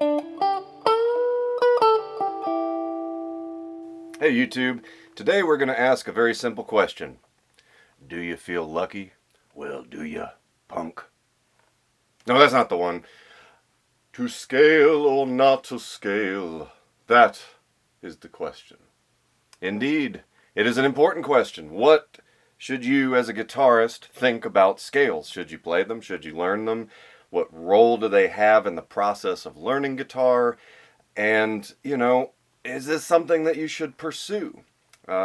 Hey YouTube, today we're going to ask a very simple question. Do you feel lucky? Well, do you, punk? No, that's not the one. To scale or not to scale? That is the question. Indeed, it is an important question. What should you as a guitarist think about scales? Should you play them? Should you learn them? What role do they have in the process of learning guitar? And, is this something that you should pursue?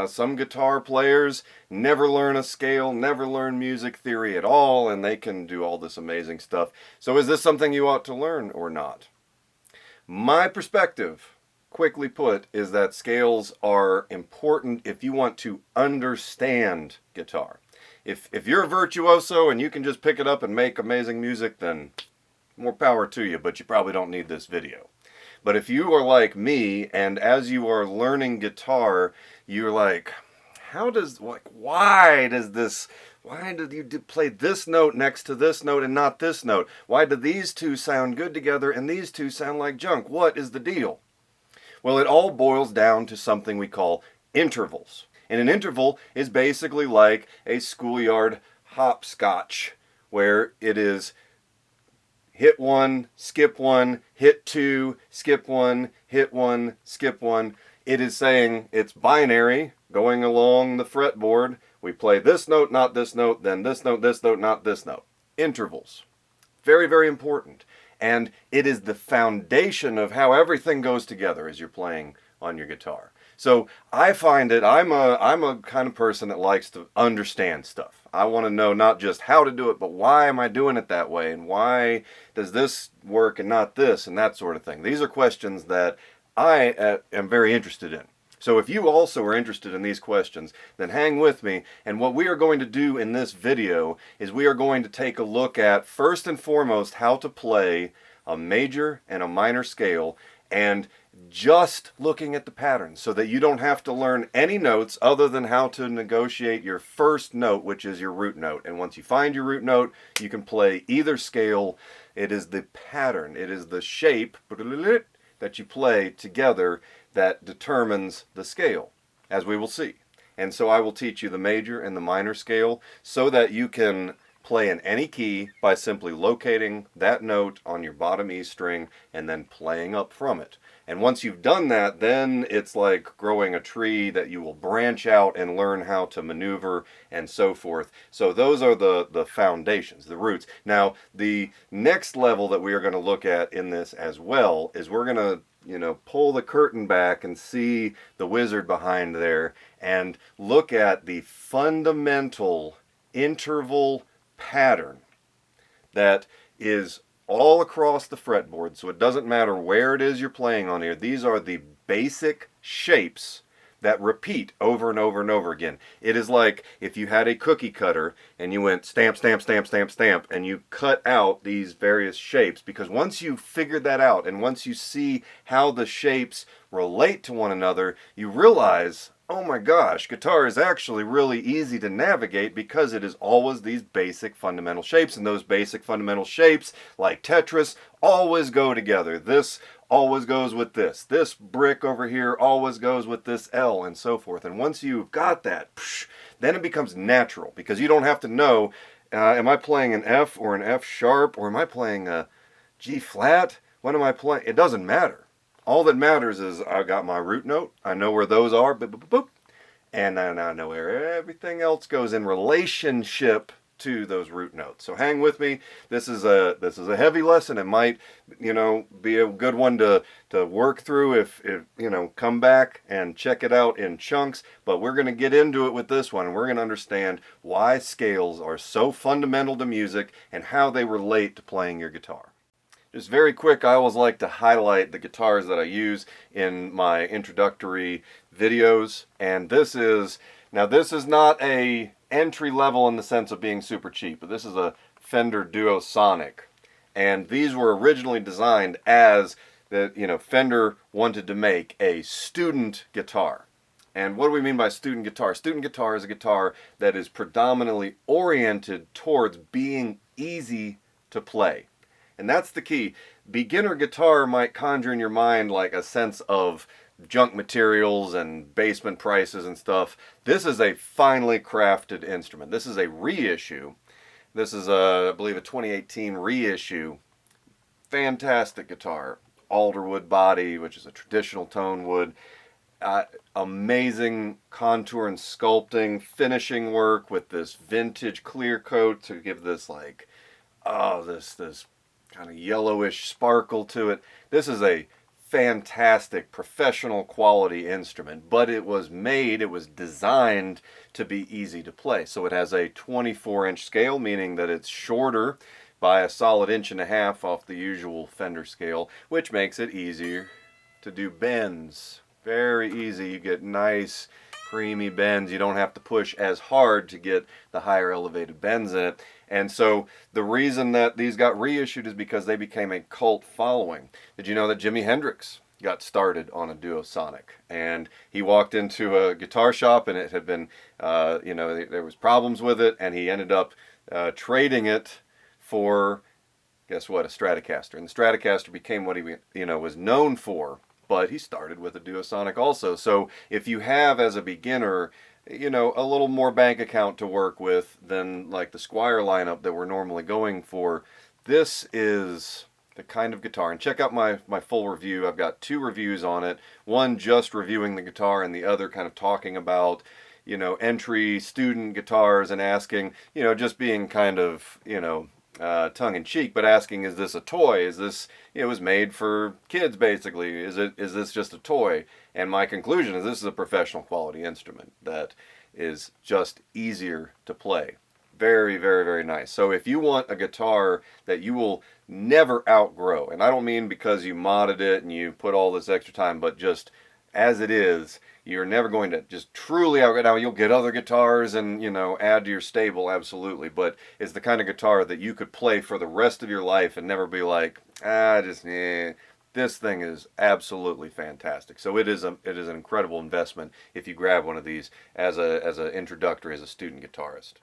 Some guitar players never learn a scale, never learn music theory at all, and they can do all this amazing stuff. So is this something you ought to learn or not? My perspective, quickly put, is that scales are important if you want to understand guitar. If you're a virtuoso and you can just pick it up and make amazing music, then more power to you, but you probably don't need this video. But if you are like me, and as you are learning guitar, you're like, why did you play this note next to this note and not this note? Why do these two sound good together and these two sound like junk? What is the deal? Well, it all boils down to something we call intervals. And an interval is basically like a schoolyard hopscotch, where it is hit one, skip one, hit two, skip one, hit one, skip one. It is saying it's binary going along the fretboard. We play this note, not this note, then this note, not this note. Intervals. Very, very important. And it is the foundation of how everything goes together as you're playing on your guitar. So I find it, I'm a kind of person that likes to understand stuff. I want to know not just how to do it, but why am I doing it that way, and why does this work and not this, and that sort of thing. These are questions that I am very interested in. So if you also are interested in these questions, then hang with me, and what we are going to do in this video is we are going to take a look at, first and foremost, how to play a major and a minor scale, and just looking at the patterns so that you don't have to learn any notes other than how to negotiate your first note, which is your root note. And once you find your root note, you can play either scale. It is the pattern, it is the shape that you play together that determines the scale, as we will see. And so I will teach you the major and the minor scale so that you can play in any key by simply locating that note on your bottom E string and then playing up from it. And once you've done that, then it's like growing a tree that you will branch out and learn how to maneuver and so forth. So those are the foundations, the roots. Now, the next level that we are going to look at in this as well is we're going to pull the curtain back and see the wizard behind there and look at the fundamental interval pattern that is all across the fretboard. So it doesn't matter where it is you're playing on here. These are the basic shapes that repeat over and over and over again. It is like if you had a cookie cutter and you went stamp, stamp, stamp, stamp, stamp, and you cut out these various shapes, because once you figure that out and once you see how the shapes relate to one another, you realize, oh my gosh, guitar is actually really easy to navigate because it is always these basic fundamental shapes, and those basic fundamental shapes, like Tetris, always go together. This always goes with this. This brick over here always goes with this L, and so forth. And once you've got that, then it becomes natural, because you don't have to know, am I playing an F or an F sharp, or am I playing a G flat? What am I playing? It doesn't matter. All that matters is I got my root note, I know where those are, boop, boop, boop, and then I know where everything else goes in relationship to those root notes. So hang with me. This is a heavy lesson. It might, be a good one to work through if come back and check it out in chunks, but we're going to get into it with this one, and we're going to understand why scales are so fundamental to music and how they relate to playing your guitar. Just very quick, I always like to highlight the guitars that I use in my introductory videos, and this is not a entry level in the sense of being super cheap, but this is a Fender Duo Sonic, and these were originally designed as Fender wanted to make a student guitar. And what do we mean by student guitar? Student guitar is a guitar that is predominantly oriented towards being easy to play. And that's the key. beginner guitar might conjure in your mind like a sense of junk materials and basement prices and stuff. This is a finely crafted instrument. This is a reissue. This is I believe a 2018 reissue. Fantastic guitar. Alderwood body, which is a traditional tone wood. Amazing contour and sculpting, finishing work with this vintage clear coat to give this like, this kind of yellowish sparkle to it. This is a fantastic professional quality instrument, but it was designed to be easy to play. So it has a 24-inch scale, meaning that it's shorter by a solid 1.5 inches off the usual Fender scale, which makes it easier to do bends. Very easy. You get nice creamy bends. You don't have to push as hard to get the higher elevated bends in it. And so the reason that these got reissued is because they became a cult following. Did you know that Jimi Hendrix got started on a Duosonic? And he walked into a guitar shop and it had been, there was problems with it, and he ended up trading it for, guess what, a Stratocaster. And the Stratocaster became what he was known for. But he started with a Duosonic also. So if you have, as a beginner, a little more bank account to work with than like the Squier lineup that we're normally going for, this is the kind of guitar. And check out my full review. I've got 2 reviews on it. One just reviewing the guitar, and the other kind of talking about, entry student guitars and asking, just being kind of, tongue-in-cheek, but asking, is this a toy? Is this, it was made for kids, basically. Is this just a toy? And my conclusion is this is a professional quality instrument that is just easier to play. Very, very, very nice. So if you want a guitar that you will never outgrow, and I don't mean because you modded it and you put all this extra time, but just as it is, you're never going to just truly outgrow. Now, you'll get other guitars and, add to your stable, absolutely. But it's the kind of guitar that you could play for the rest of your life and never be like, This thing is absolutely fantastic. So it is an incredible investment if you grab one of these as an introductory, as a student guitarist.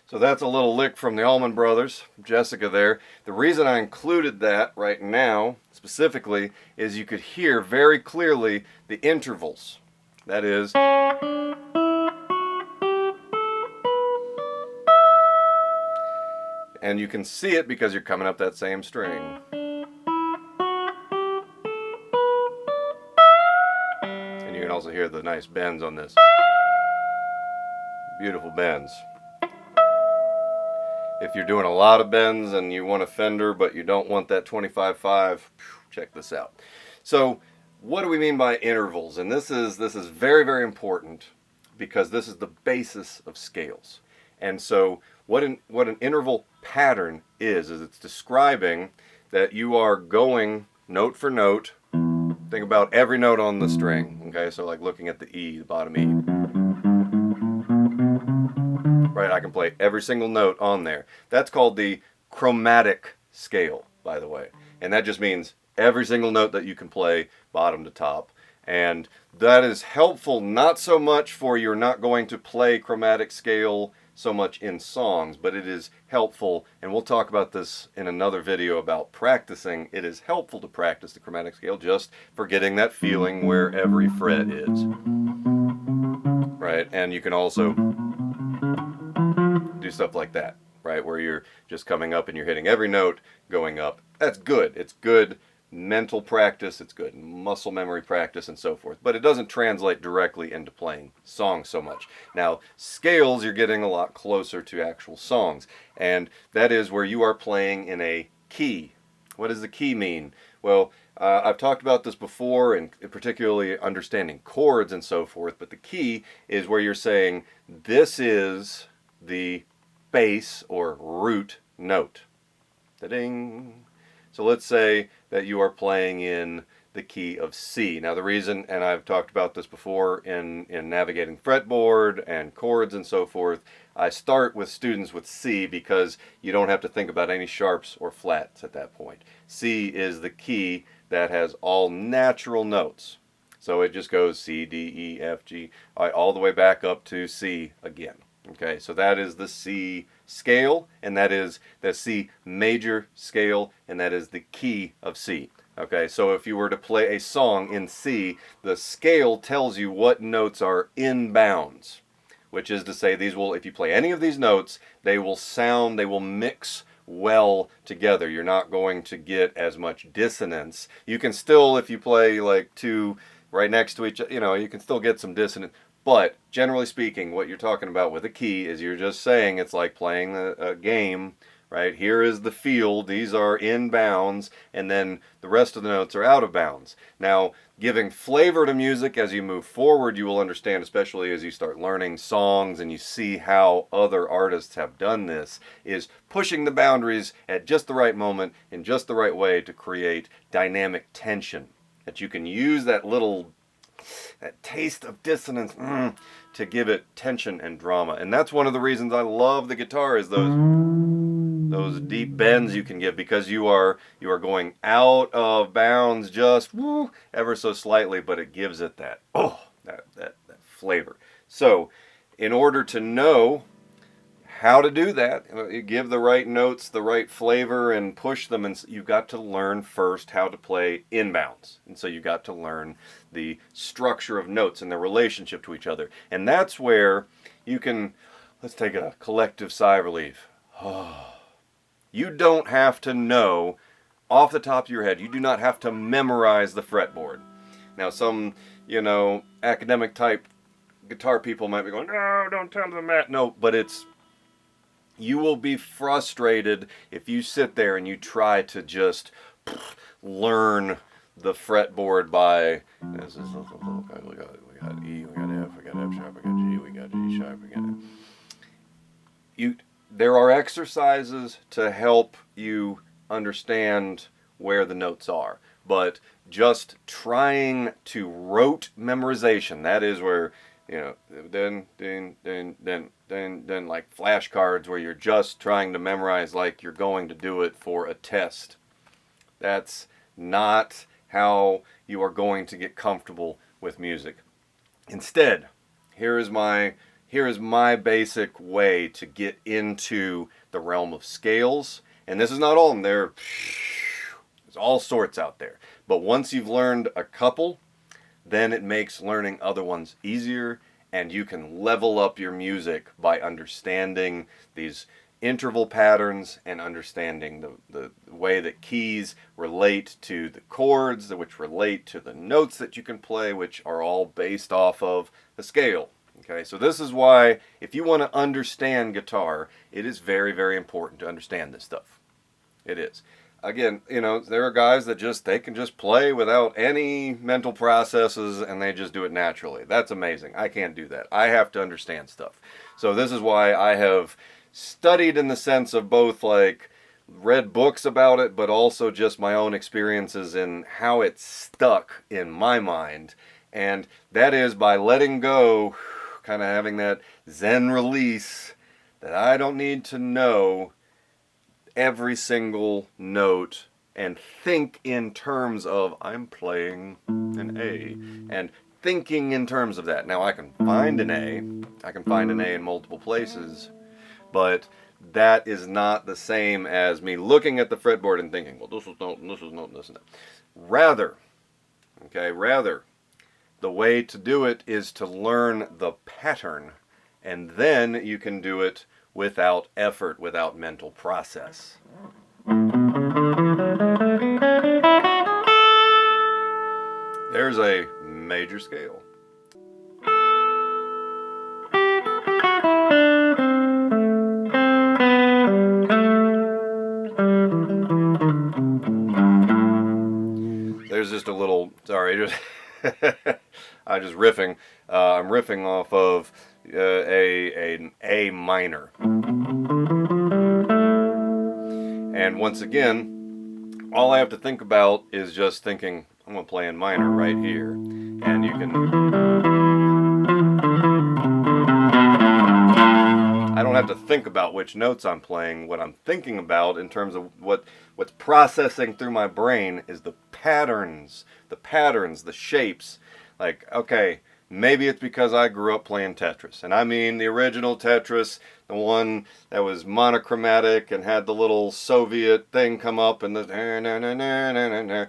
So that's a little lick from the Allman Brothers, Jessica there. The reason I included that right now, specifically, is you could hear very clearly the intervals. That is, and you can see it because you're coming up that same string. And you can also hear the nice bends on this. Beautiful bends. If you're doing a lot of bends and you want a Fender but you don't want that 25.5, check this out. So what do we mean by intervals? And this is very, very important because this is the basis of scales. And so what an interval pattern is it's describing that you are going note for note. Think about every note on the string. Okay, so like looking at the E, the bottom E. Right, I can play every single note on there. That's called the chromatic scale, by the way. And that just means every single note that you can play, bottom to top. And that is helpful not so much for you're not going to play chromatic scale so much in songs, but it is helpful, and we'll talk about this in another video about practicing. It is helpful to practice the chromatic scale just for getting that feeling where every fret is. Right, and you can also do stuff like that, right, where you're just coming up and you're hitting every note going up. That's good. It's good mental practice, it's good muscle memory practice and so forth, but it doesn't translate directly into playing songs so much. Now, scales, you're getting a lot closer to actual songs, and that is where you are playing in a key. What does the key mean? Well, I've talked about this before, and particularly understanding chords and so forth, but the key is where you're saying this is the bass or root note. Ding. So let's say that you are playing in the key of C. Now the reason, and I've talked about this before in navigating fretboard and chords and so forth, I start with students with C because you don't have to think about any sharps or flats at that point. C is the key that has all natural notes. So it just goes C, D, E, F, G, all the way back up to C again. Okay, so that is the C scale, and that is the C major scale, and that is the key of C. Okay, so if you were to play a song in C, the scale tells you what notes are in bounds, which is to say these will, if you play any of these notes, they will sound, they will mix well together. You're not going to get as much dissonance. You can still, if you play like two right next to each other, you know, you can still get some dissonance. But generally speaking, what you're talking about with a key is you're just saying it's like playing a game, right? Here is the field, these are in bounds, and then the rest of the notes are out of bounds. Now, giving flavor to music as you move forward, you will understand, especially as you start learning songs and you see how other artists have done this, is pushing the boundaries at just the right moment in just the right way to create dynamic tension. That you can use that taste of dissonance to give it tension and drama. And that's one of the reasons I love the guitar, is those deep bends you can give, because you are going out of bounds just ever so slightly, but it gives it that that flavor. So in order to know how to do that, you give the right notes, the right flavor, and push them, and you've got to learn first how to play inbounds. And so you've got to learn the structure of notes and their relationship to each other. And that's where you can, let's take a collective sigh of relief. You don't have to know off the top of your head. You do not have to memorize the fretboard. Now some, academic type guitar people might be going, no, don't tell them that. No, but you will be frustrated if you sit there and you try to just learn the fretboard by, we got E, we got F, we got F sharp, we got G, we got G sharp, we got there are exercises to help you understand where the notes are, but just trying to rote memorization, that is where, then like flashcards where you're just trying to memorize like you're going to do it for a test. That's not how you are going to get comfortable with music. Instead, here is my basic way to get into the realm of scales. And this is not all of them. There's all sorts out there. But once you've learned a couple, then it makes learning other ones easier, and you can level up your music by understanding these interval patterns and understanding the way that keys relate to the chords, which relate to the notes that you can play, which are all based off of the scale. Okay, so this is why, if you want to understand guitar, it is very, very important to understand this stuff. It is. Again, there are guys that they can just play without any mental processes and they just do it naturally. That's amazing. I can't do that. I have to understand stuff. So this is why I have studied in the sense of both like read books about it, but also just my own experiences and how it stuck in my mind. And that is by letting go, kind of having that Zen release that I don't need to know every single note and think in terms of I'm playing an A and thinking in terms of that. Now I can find an A in multiple places, but that is not the same as me looking at the fretboard and thinking, well, this was note and this was note and this and that. Rather, the way to do it is to learn the pattern, and then you can do it without effort, without mental process. There's a major scale. There's just a little, sorry, I'm just riffing. I'm riffing off of an A minor. And once again, all I have to think about is just thinking, I'm going to play in minor right here. And you can... I don't have to think about which notes I'm playing. What I'm thinking about in terms of what's processing through my brain is the patterns, the shapes. Like, okay, maybe it's because I grew up playing Tetris. And I mean the original Tetris, the one that was monochromatic and had the little Soviet thing come up and the...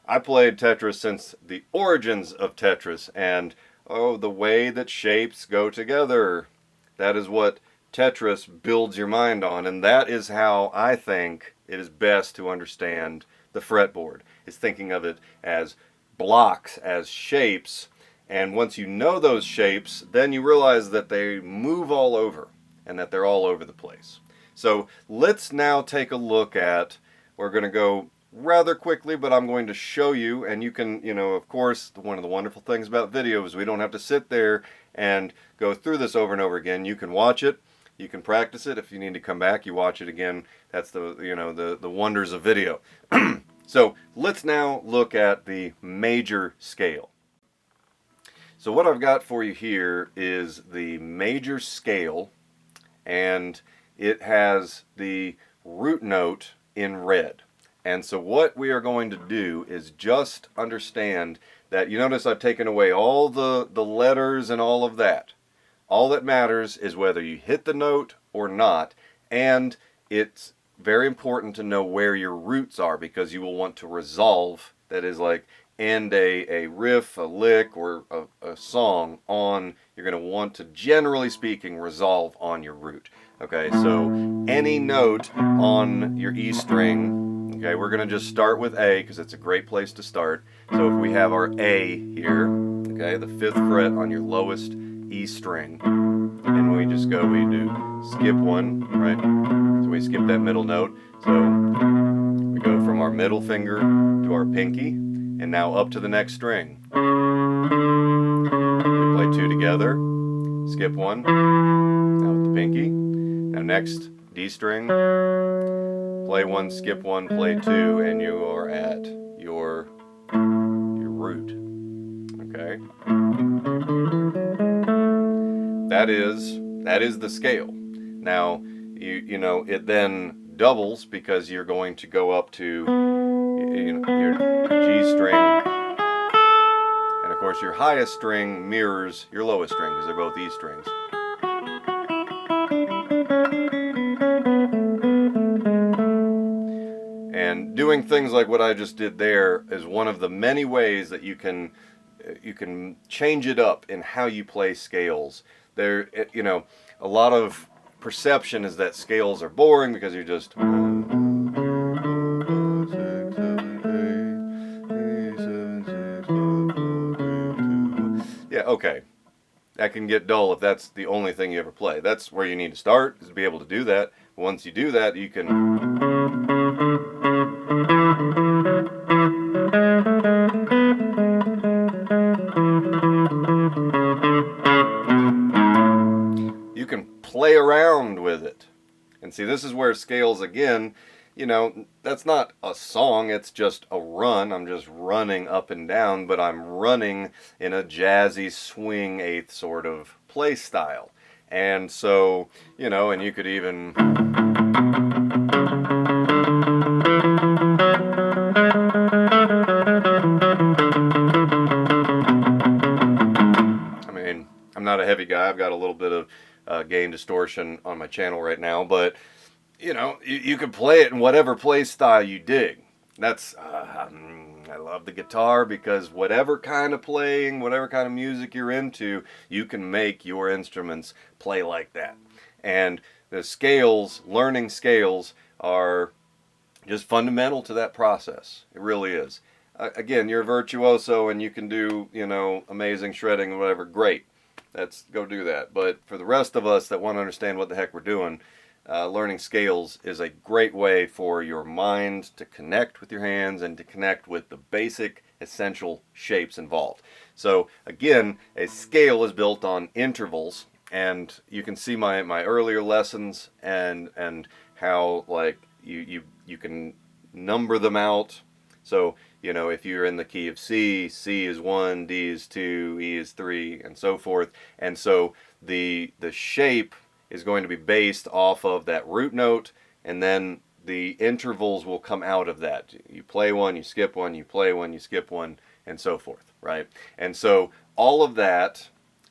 I played Tetris since the origins of Tetris, and oh, the way that shapes go together. That is what Tetris builds your mind on, and that is how I think it is best to understand the fretboard. Is thinking of it as blocks, as shapes, and once you know those shapes, then you realize that they move all over and that they're all over the place. So let's now take a look at, we're going to go rather quickly, but I'm going to show you, and you can, of course, one of the wonderful things about video is we don't have to sit there and go through this over and over again. You can watch it, you can practice it. If you need to come back, you watch it again. That's the wonders of video. So let's now look at the major scale. So what I've got for you here is the major scale, and it has the root note in red. And so what we are going to do is just understand that, you notice I've taken away all the letters and all of that. All that matters is whether you hit the note or not, and it's very important to know where your roots are, because you will want to resolve, that is like end a riff, a lick, or a song on, you're going to want to, generally speaking, resolve on your root. Okay, so any note on your E string, okay, we're going to just start with A because it's a great place to start. So if we have our A here, okay, the 5th fret on your lowest E string, and we just go, we do skip one, right? So we skip that middle note. So we go from our middle finger to our pinky, and now up to the next string. We play 2 together, skip one, now with the pinky. Now next, D string, play 1, skip 1, play 2, and you are at your root. Okay? That is the scale. Now, it then doubles because you're going to go up to your G string, and of course your highest string mirrors your lowest string because they're both E strings. And doing things like what I just did there is one of the many ways that you can change it up in how you play scales. There, a lot of perception is that scales are boring because you're just... Yeah, okay. That can get dull if that's the only thing you ever play. That's where you need to start, is to be able to do that. Once you do that, you can... You can play around with it. And see, this is where scales, again, that's not a song, it's just a run. I'm just running up and down, but I'm running in a jazzy swing 8th sort of play style. And so, and you could even... I mean, I'm not a heavy guy. I've got a little bit of gain distortion on my channel right now, but you can play it in whatever play style you dig. That's I love the guitar because whatever kind of playing, whatever kind of music you're into, you can make your instruments play like that. And the scales, learning scales, are just fundamental to that process. It really is. Again, you're a virtuoso and you can do, amazing shredding and whatever, great. Go do that. But for the rest of us that want to understand what the heck we're doing, learning scales is a great way for your mind to connect with your hands and to connect with the basic essential shapes involved. So again, a scale is built on intervals, and you can see my earlier lessons and how, like, you can number them out. So, you know, if you're in the key of C, C is 1, D is 2, E is 3, and so forth. And so the shape is going to be based off of that root note, and then the intervals will come out of that. You play one, you skip one, you play one, you skip one, and so forth, right? And so all of that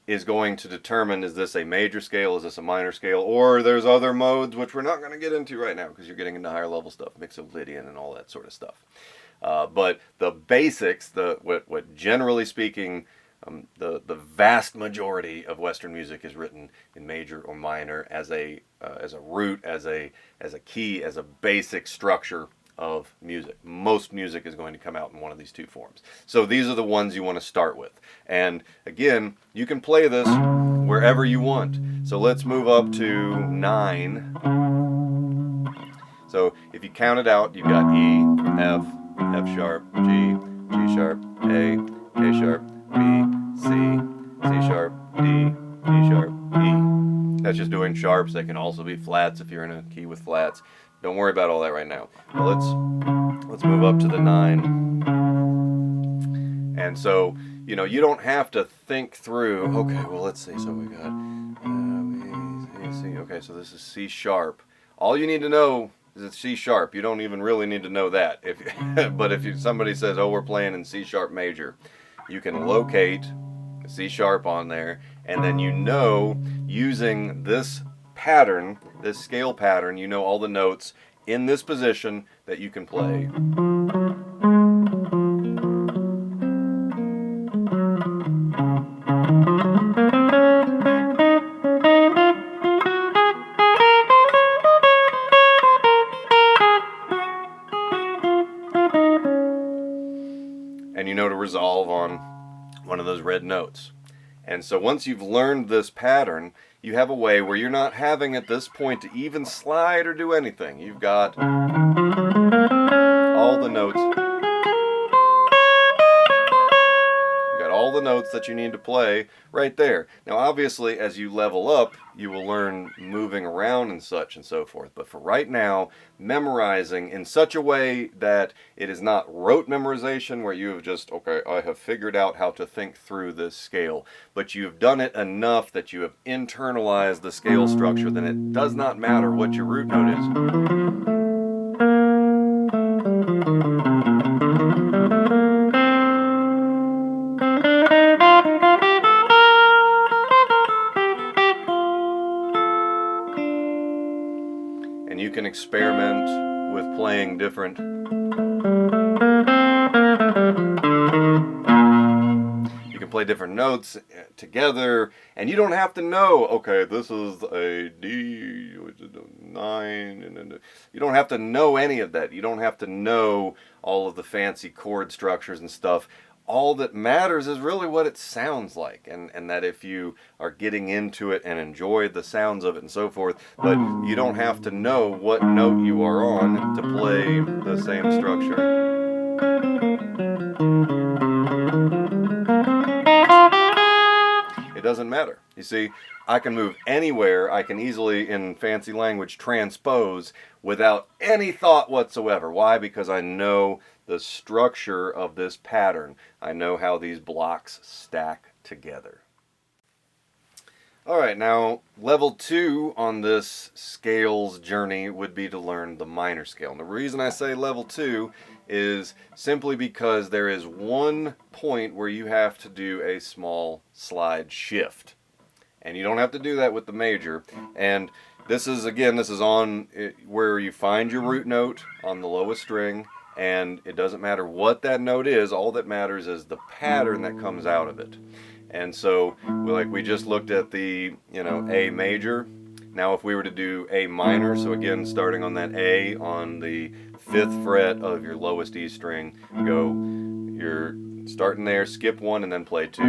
is going to determine, is this a major scale, is this a minor scale, or there's other modes which we're not going to get into right now because you're getting into higher level stuff, Mixolydian and all that sort of stuff. But the basics, what generally speaking, the vast majority of Western music is written in major or minor as a root, as a key, as a basic structure of music. Most music is going to come out in one of these two forms. So these are the ones you want to start with. And again, you can play this wherever you want. So let's move up to 9. So if you count it out, you've got E, F, F sharp, G, G sharp, A, A sharp, B, C, C sharp, D, D sharp, E. That's just doing sharps. They can also be flats if you're in a key with flats. Don't worry about all that right now. But let's move up to the 9. And so, you know, you don't have to think through, okay, well, let's see. So we got C. Okay, so this is C sharp. All you need to know is it's C sharp. You don't even really need to know that. But if somebody says, oh, we're playing in C sharp major, you can locate C sharp on there, and then you know, using this pattern, this scale pattern, you know all the notes in this position that you can play. And you know to resolve on one of those red notes. And so once you've learned this pattern, you have a way where you're not having at this point to even slide or do anything. You've got all the notes. You've got all the notes that you need to play right there. Now obviously as you level up, you will learn moving around and such and so forth. But for right now, memorizing in such a way that it is not rote memorization where you have just, okay, I have figured out how to think through this scale, but you've done it enough that you have internalized the scale structure, then it does not matter what your root note is. And you can experiment with playing different. You can play different notes together, and you don't have to know, okay, this is a D, 9, and you don't have to know any of that. You don't have to know all of the fancy chord structures and stuff. All that matters is really what it sounds like, and that if you are getting into it and enjoy the sounds of it and so forth, but you don't have to know what note you are on to play the same structure. It doesn't matter. You see, I can move anywhere. I can easily, in fancy language, transpose without any thought whatsoever. Why? Because I know the structure of this pattern. I know how these blocks stack together. Alright, now level 2 on this scales journey would be to learn the minor scale. And the reason I say level 2 is simply because there is one point where you have to do a small slide shift. And you don't have to do that with the major. And this is, again, this is on where you find your root note on the lowest string. And it doesn't matter what that note is, all that matters is the pattern that comes out of it. And so, like we just looked at the, A major. Now if we were to do A minor, so again, starting on that A on the 5th fret of your lowest E string, you're starting there, skip 1 and then play 2.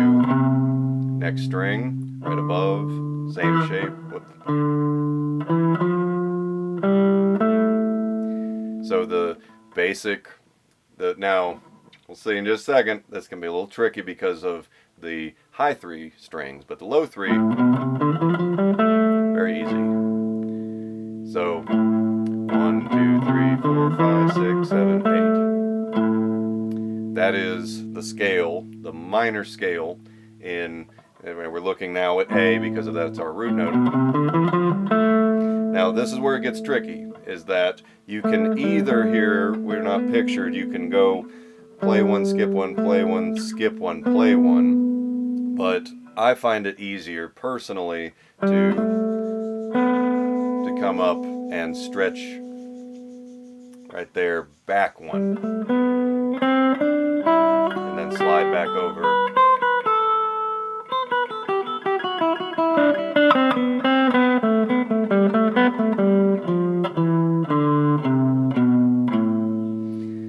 Next string, right above, same shape. So the basic, now we'll see in just a second, this can be a little tricky because of the high 3 strings, but the low 3, very easy. So 1, 1, 2, 3, 4, 5, 6, 7, 8. That is the scale, the minor scale in, and we're looking now at A because of that it's our root note. Now this is where it gets tricky, is that you can either here, we're not pictured, you can go play one, skip one, play one, skip one, play one, but I find it easier personally to come up and stretch right there, back one, and then slide back over.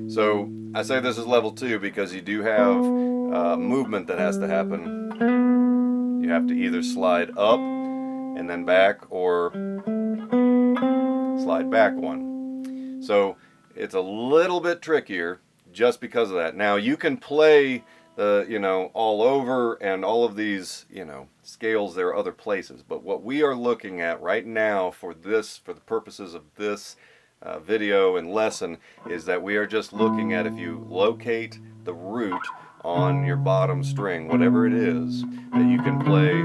So I say this is level 2 because you do have movement that has to happen. You have to either slide up and then back, or slide back one. So it's a little bit trickier just because of that. Now you can play the, all over and all of these, scales. There are other places, but what we are looking at right now for the purposes of this video and lesson is that we are just looking at, if you locate the root on your bottom string, whatever it is, that you can play.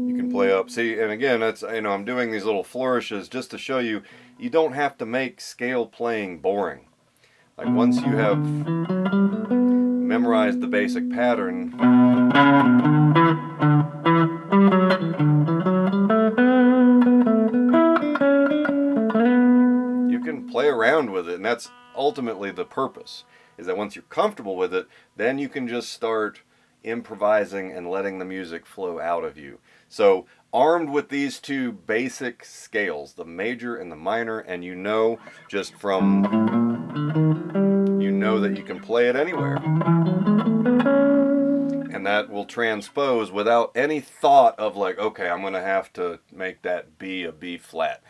You can play up. See, and again, that's, I'm doing these little flourishes just to show you, you don't have to make scale playing boring. Like once you have memorized the basic pattern, you can play around with it, and that's ultimately the purpose, is that once you're comfortable with it, then you can just start improvising and letting the music flow out of you. So armed with these two basic scales, the major and the minor, and just from, that you can play it anywhere. And that will transpose without any thought of like, okay, I'm going to have to make that B a B flat.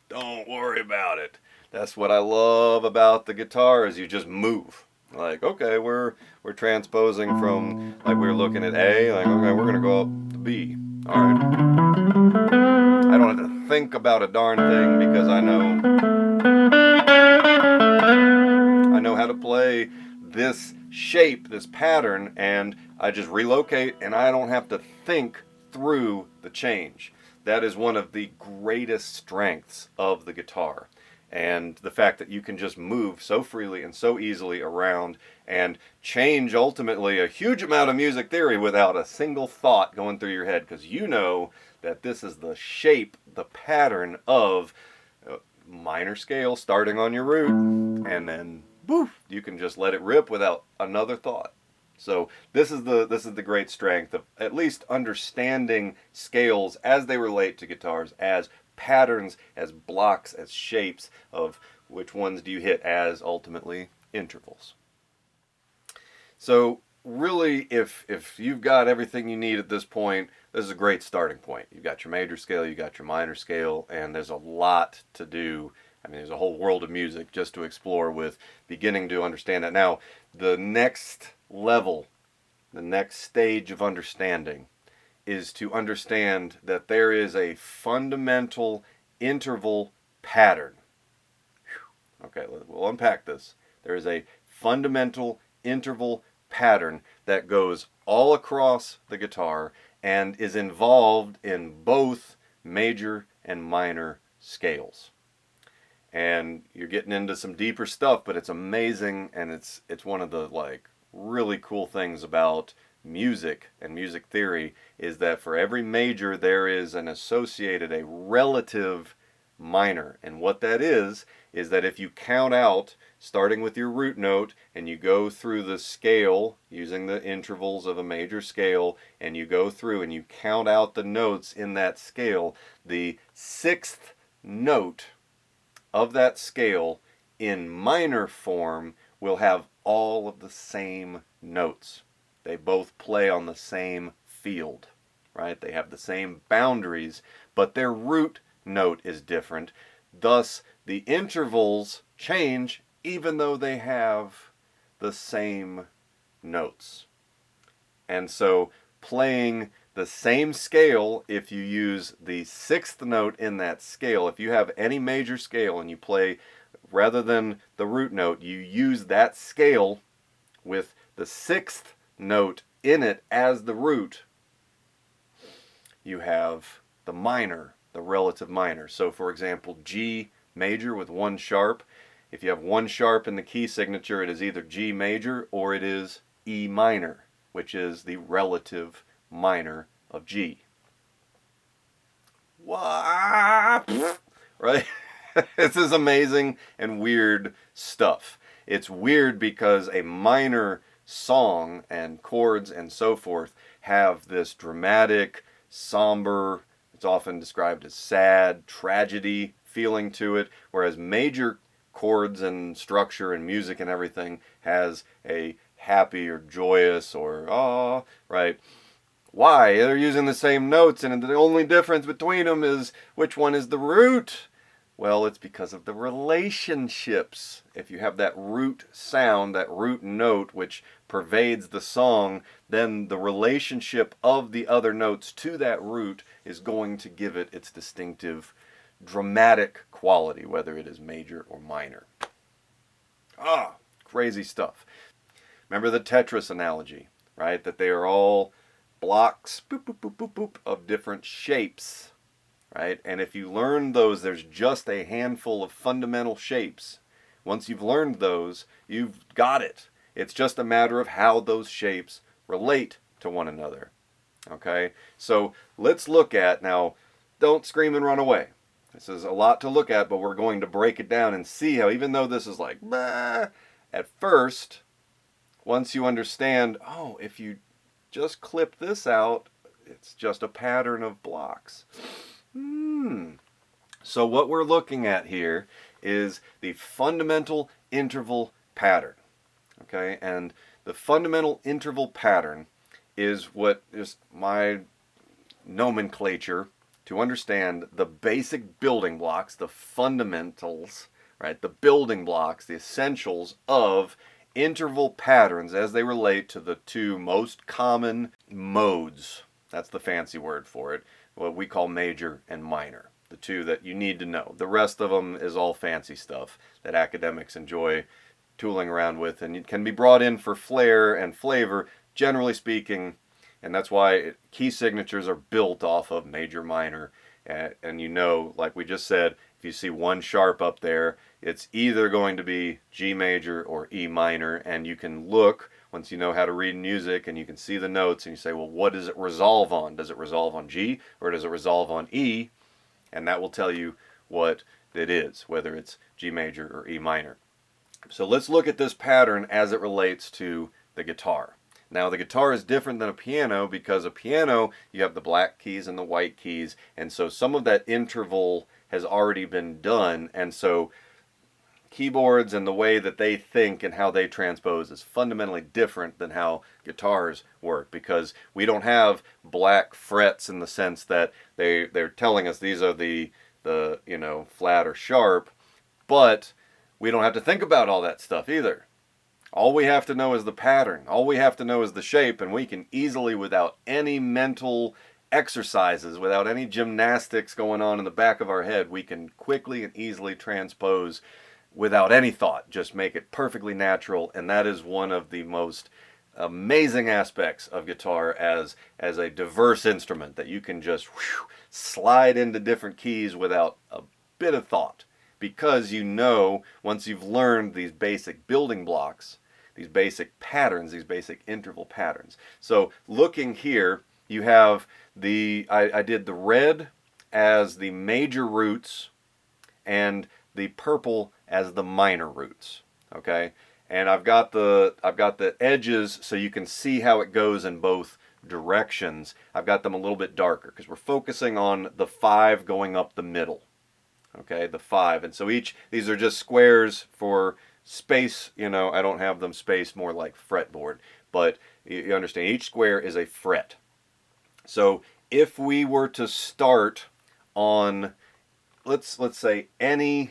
Don't worry about it. That's what I love about the guitar, is you just move. Like, okay, we're transposing from, like we were looking at A, like, okay, we're going to go up to B. All right. I don't have to think about a darn thing because I know how to play this shape, this pattern, and I just relocate and I don't have to think through the change. That is one of the greatest strengths of the guitar, and the fact that you can just move so freely and so easily around and change ultimately a huge amount of music theory without a single thought going through your head, because you know that this is the shape, the pattern of minor scale starting on your root, and then boof, you can just let it rip without another thought. So this is the great strength of at least understanding scales as they relate to guitars, as patterns, as blocks, as shapes of which ones do you hit as ultimately intervals. So really, if you've got everything you need at this point, this is a great starting point. You've got your major scale, you've got your minor scale, and there's a lot to do. I mean, there's a whole world of music just to explore with beginning to understand that. Now, the next level, the next stage of understanding is to understand that there is a fundamental interval pattern. Okay, we'll unpack this. There is a fundamental interval pattern that goes all across the guitar and is involved in both major and minor scales. And you're getting into some deeper stuff, but it's amazing, and it's one of the really cool things about music and music theory, is that for every major there is an associated, a relative minor. And what that is that if you count out, starting with your root note, and you go through the scale using the intervals of a major scale, and you go through and you count out the notes in that scale, the sixth note of that scale in minor form will have all of the same notes. They both play on the same field, right? They have the same boundaries, but their root note is different. Thus, the intervals change even though they have the same notes. And so playing the same scale, if you use the sixth note in that scale, if you have any major scale and you play, rather than the root note, you use that scale with the sixth note in it as the root, you have the minor, the relative minor. So for example, G major with one sharp. If you have one sharp in the key signature, it is either G major or it is E minor, which is the relative minor of G. What? Right? This is amazing and weird stuff. It's weird because a minor song and chords and so forth have this dramatic, somber, it's often described as sad, tragedy feeling to it, whereas major chords and structure and music and everything has a happy or joyous or right? Why? They're using the same notes, and the only difference between them is which one is the root. Well, it's because of the relationships. If you have that root sound, that root note, which pervades the song, then the relationship of the other notes to that root is going to give it its distinctive, dramatic quality, whether it is major or minor. Crazy stuff. Remember the Tetris analogy, right? That they are all blocks, boop, boop, boop, boop, boop, of different shapes. Right? And if you learn those, there's just a handful of fundamental shapes. Once you've learned those, you've got it. It's just a matter of how those shapes relate to one another. Okay? So let's look at, now, don't scream and run away. This is a lot to look at, but we're going to break it down and see how, even though this is like, bah, at first, once you understand, oh, if you just clip this out, it's just a pattern of blocks. So what we're looking at here is the fundamental interval pattern. Okay, and the fundamental interval pattern is what is my nomenclature to understand the basic building blocks, the fundamentals, right? The building blocks, the essentials of interval patterns as they relate to the two most common modes. That's the fancy word for it. What we call major and minor, the two that you need to know. The rest of them is all fancy stuff that academics enjoy tooling around with, and it can be brought in for flair and flavor, generally speaking, and that's why key signatures are built off of major, minor, and you know, like we just said, if you see one sharp up there, it's either going to be G major or E minor, and you can look once you know how to read music and you can see the notes and you say, well, what does it resolve on? Does it resolve on G or does it resolve on E? And that will tell you what it is, whether it's G major or E minor. So let's look at this pattern as it relates to the guitar. Now the guitar is different than a piano because a piano, you have the black keys and the white keys, and so some of that interval has already been done, and so keyboards and the way that they think and how they transpose is fundamentally different than how guitars work, because we don't have black frets in the sense that they're telling us these are the you know, flat or sharp, but we don't have to think about all that stuff either. All we have to know is the pattern. All we have to know is the shape, and we can easily, without any mental exercises, without any gymnastics going on in the back of our head, we can quickly and easily transpose without any thought, just make it perfectly natural, and that is one of the most amazing aspects of guitar as a diverse instrument, that you can just slide into different keys without a bit of thought, because you know, once you've learned these basic building blocks, these basic patterns, these basic interval patterns. So looking here, you have I did the red as the major roots and the purple as the minor roots, okay? And I've got the edges so you can see how it goes in both directions. I've got them a little bit darker because we're focusing on the 5 going up the middle, okay? The 5, and so these are just squares for space, you know, I don't have them spaced more like fretboard, but you understand each square is a fret. So if we were to start on, let's say anywhere.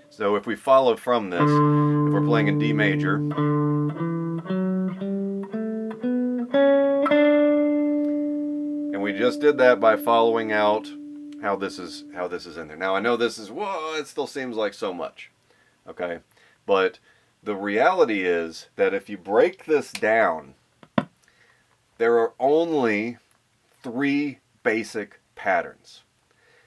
So if we follow from this, if we're playing in D major, just did that by following out how this is in there. Now I know this is, whoa, it still seems like so much, okay? But the reality is that if you break this down, there are only 3 basic patterns.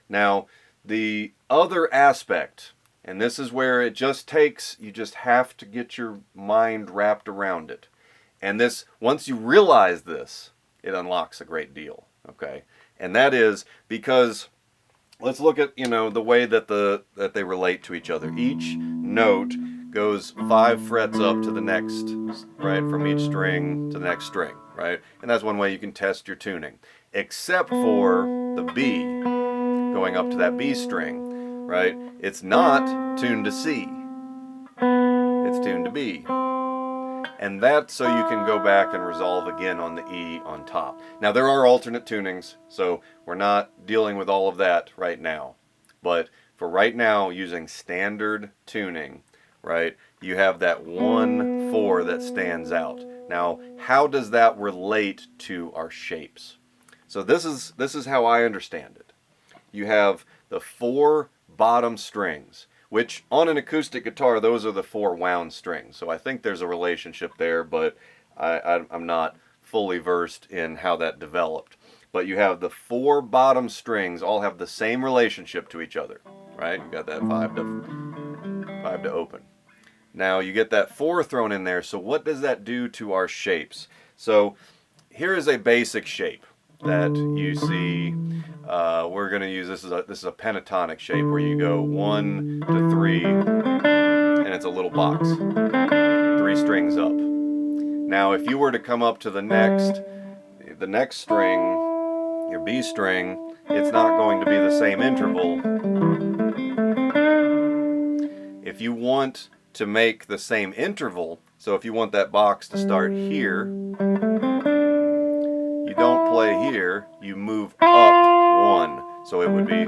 Now, the other aspect, and this is where it just takes, you just have to get your mind wrapped around it. And this, once you realize this, it unlocks a great deal, okay? And that is because, let's look at, the way that that they relate to each other. Each note goes 5 frets up to the next, right? From each string to the next string, right? And that's one way you can test your tuning. Except for the B, going up to that B string, right? It's not tuned to C. It's tuned to B. And that's so you can go back and resolve again on the E on top. Now there are alternate tunings, so we're not dealing with all of that right now. But for right now, using standard tuning, right, you have that 1-4 that stands out. Now, how does that relate to our shapes? So this is how I understand it. You have the 4 bottom strings, which on an acoustic guitar, those are the 4 wound strings. So I think there's a relationship there, but I'm not fully versed in how that developed. But you have the 4 bottom strings all have the same relationship to each other, right? You got that 5 to open. Now you get that 4 thrown in there, so what does that do to our shapes? So here is a basic shape that you see. We're going to use, this is a pentatonic shape where you go 1 to 3, and it's a little box, 3 strings up. Now if you were to come up to the next string, your B string, it's not going to be the same interval. If you want to make the same interval, so if you want that box to start here, you don't play here, you move up 1. So it would be.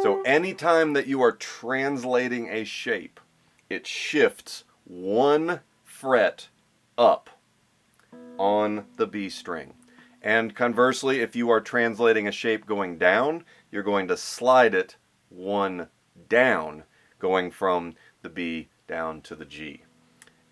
So anytime that you are translating a shape, it shifts 1 fret up on the B string. And conversely, if you are translating a shape going down, you're going to slide it 1 down, going from the B down to the G.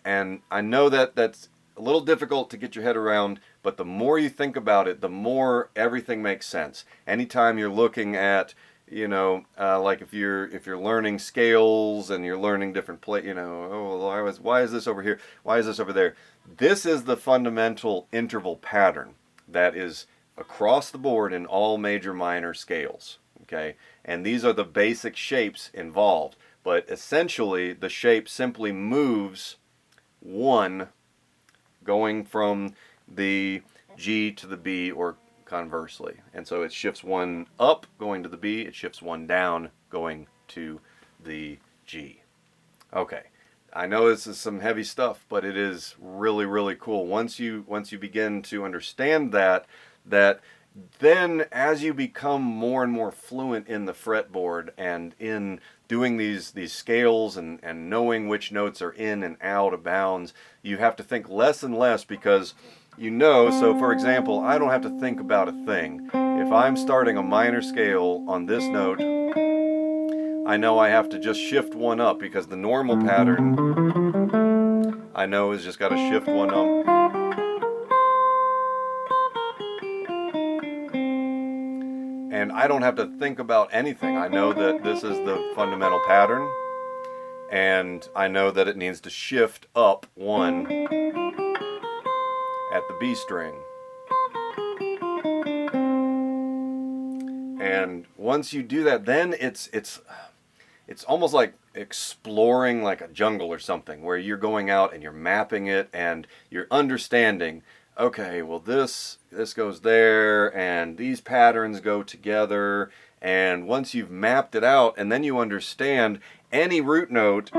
And I know that that's a little difficult to get your head around, but the more you think about it, the more everything makes sense. Anytime you're looking at, like if you're learning scales and you're learning different why is this over here? Why is this over there? This is the fundamental interval pattern that is across the board in all major minor scales, okay? And these are the basic shapes involved, but essentially the shape simply moves 1 going from the G to the B, or conversely. And so it shifts 1 up going to the B, it shifts 1 down going to the G. Okay, I know this is some heavy stuff, but it is really, really cool. Once you begin to understand that then as you become more and more fluent in the fretboard and in doing these scales and knowing which notes are in and out of bounds, you have to think less and less because so for example, I don't have to think about a thing. If I'm starting a minor scale on this note, I know I have to just shift 1 up because the normal pattern I know is just got to shift 1 up. And I don't have to think about anything. I know that this is the fundamental pattern, and I know that it needs to shift up 1 at the B string. And once you do that, then it's almost like exploring like a jungle or something, where you're going out and you're mapping it and you're understanding, okay, well this goes there and these patterns go together, and once you've mapped it out and then you understand any root note,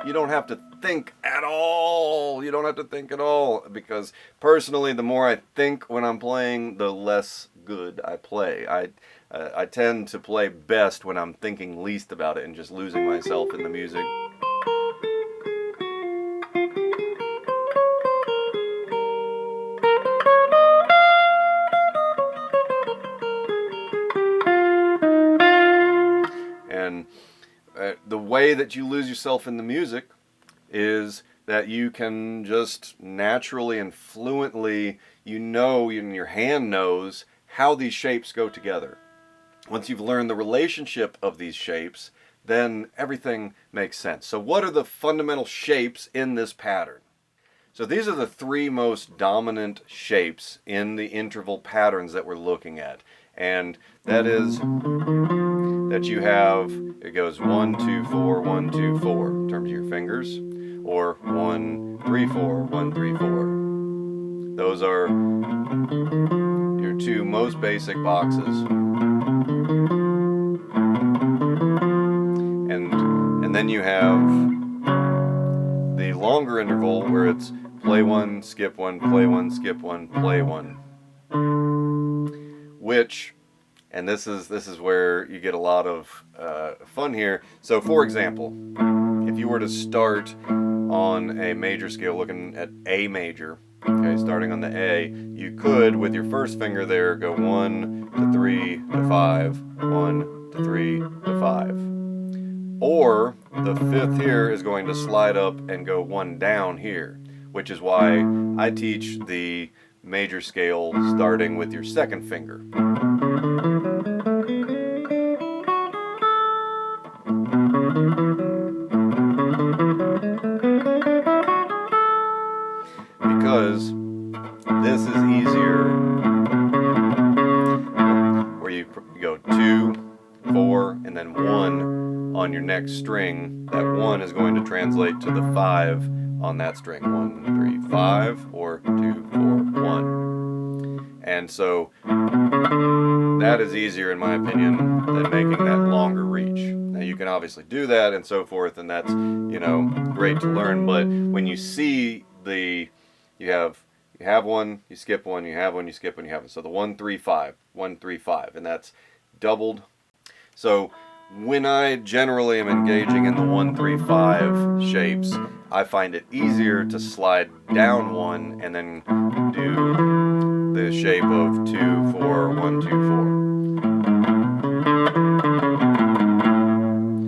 you don't have to think at all. You don't have to think at all, because personally, the more I think when I'm playing, the less good I play. I tend to play best when I'm thinking least about it and just losing myself in the music. way that you lose yourself in the music is that you can just naturally and fluently, and your hand knows how these shapes go together. Once you've learned the relationship of these shapes, then everything makes sense. So what are the fundamental shapes in this pattern? So these are the three most dominant shapes in the interval patterns that we're looking at. And that is that you have, it goes 1, 2, 4, 1, 2, 4 in terms of your fingers, or 1, 3, 4, 1, 3, 4. Those are your two most basic boxes. And then you have the longer interval where it's play one, skip one, play one, skip one, play one. Which, and this is where you get a lot of fun here. So for example, if you were to start on a major scale looking at A major, okay, starting on the A, you could, with your first finger there, go 1 to 3 to 5, 1 to 3 to 5. Or the fifth here is going to slide up and go 1 down here, which is why I teach the major scale starting with your second finger. Because this is easier, where you go 2, 4, and then 1 on your next string. That 1 is going to translate to the 5 on that string. 1, 3, 5, or 2, 4, 1. And so that is easier, in my opinion, than making that longer reach. Now you can obviously do that and so forth, and that's, great to learn. But when you see you have one, you skip one, you have one, you skip one, you have one. So the 1, 3, 5, 1, 3, 5, and that's doubled. So when I generally am engaging in the 1, 3, 5 shapes, I find it easier to slide down 1 and then do the shape of 2, 4, 1, 2,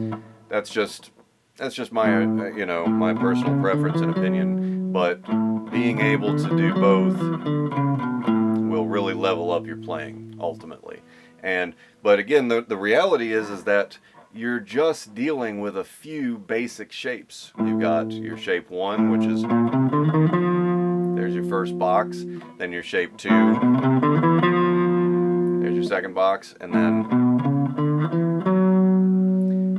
4. That's just my my personal preference and opinion, but being able to do both will really level up your playing ultimately. But again, the reality is that you're just dealing with a few basic shapes. You've got your shape 1, which is, there's your first box, then your shape 2, there's your second box, and then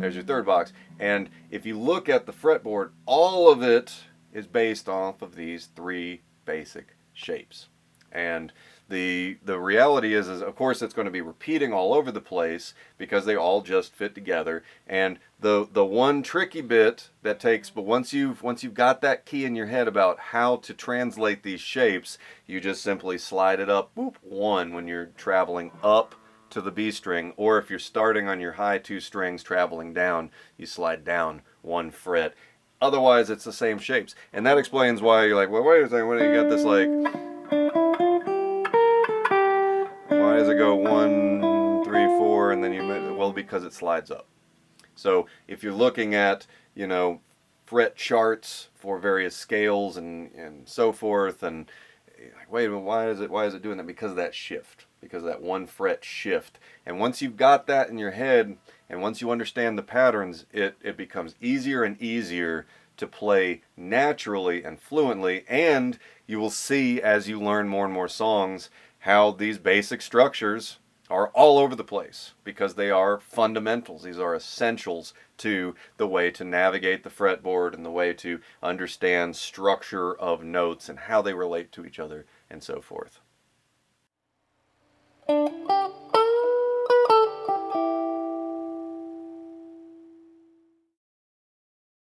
there's your third box. And if you look at the fretboard, all of it is based off of these three basic shapes. And the reality is of course it's going to be repeating all over the place because they all just fit together. And the one tricky bit that takes, but once you've got that key in your head about how to translate these shapes, you just simply slide it up, boop, 1 when you're traveling up to the B string, or if you're starting on your high 2 strings traveling down, you slide down 1 fret. Otherwise it's the same shapes. And that explains why you're like, well, wait a second, when you got this, like, why does it go 1, 3, 4, and then well, because it slides up. So if you're looking at, fret charts for various scales and so forth, and like, wait a minute, why is it doing that? Because of that shift, because of that 1 fret shift. And once you've got that in your head, and once you understand the patterns, it becomes easier and easier to play naturally and fluently. And you will see as you learn more and more songs how these basic structures are all over the place, because they are fundamentals. These are essentials to the way to navigate the fretboard and the way to understand structure of notes and how they relate to each other and so forth.